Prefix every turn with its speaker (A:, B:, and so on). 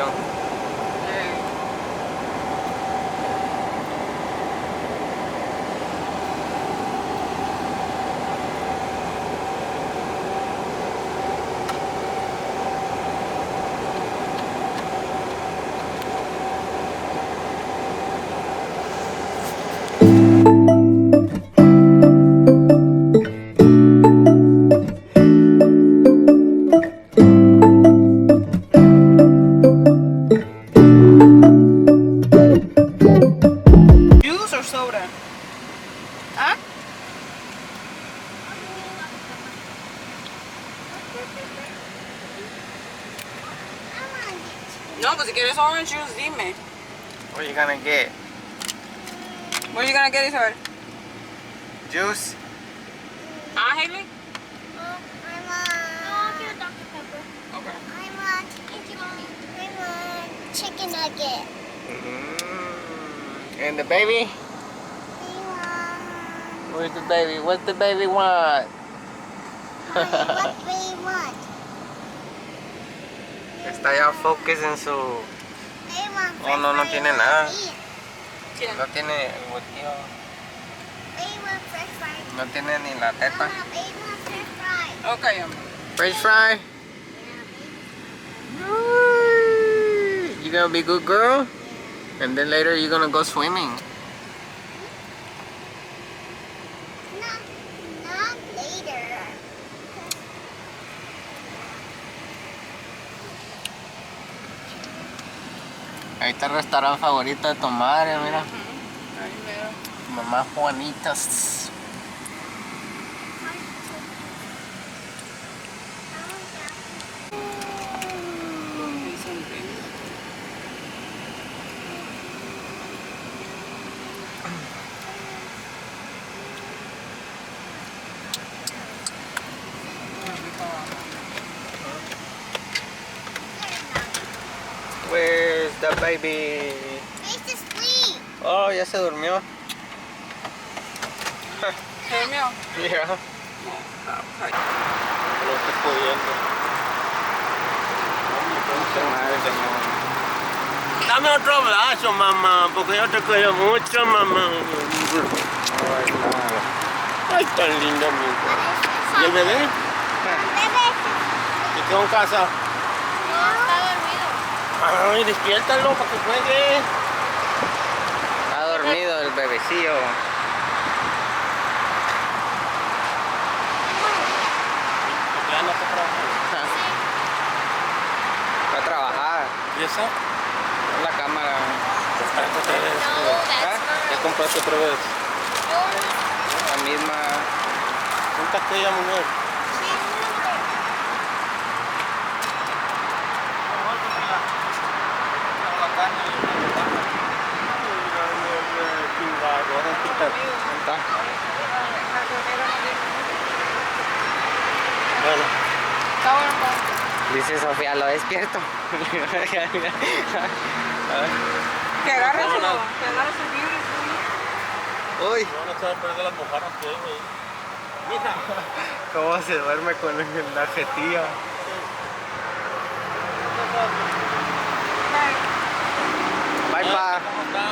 A: avión.
B: Juice or soda? Huh? No, pues si quieres orange juice, dime.
A: What are you gonna get?
B: What are you gonna get, Isabel?
A: Juice?
B: Ah, Haley? Okay.
C: Chicken nugget.
A: And the baby? Where's the baby? What's the baby want?
C: What do you want?
A: Está ya focus en su...
C: They want
A: Oh, no tiene nada.
B: ¿Quién?
A: No tiene el huequillo.
C: They want french fries.
A: No tiene ni la teta.
C: They want french fries.
B: Okay, amor.
A: French fry? You gonna be a good girl? And then later you're gonna go swimming.
C: Not later.
A: Ahí está el restaurante favorito de tu madre, mira.
B: Ahí mero.
A: Mamá Juanitas. Where's the baby?
C: Face to sleep.
A: Oh, ya se durmió.
B: ¿Qué mío?
A: Mira.
B: Ay.
A: Lo estoy pudiendo. Dame otro abrazo, mamá, porque yo te quiero mucho, mamá. Ay, tan lindo, mi. ¿Y el bebé?
C: Bebé.
A: ¿Y qué en casa?
C: No, está dormido.
A: Ay, despiértalo para que juegue. Está dormido el bebecillo. Ya no está trabajando. Va a trabajar. ¿Y esa? La cámara. ¿Qué compraste otra vez? La misma. ¿Cuánta aquella mujer? Bueno.
B: Está bueno, pues.
A: Dice Sofía, lo despierto.
B: Que agarre su libro.
A: Uy,
D: No se va a perder las mojadas que hay, güey. Mira.
A: cómo se duerme con la jetilla. Bye, pa.
D: ¿Cómo está?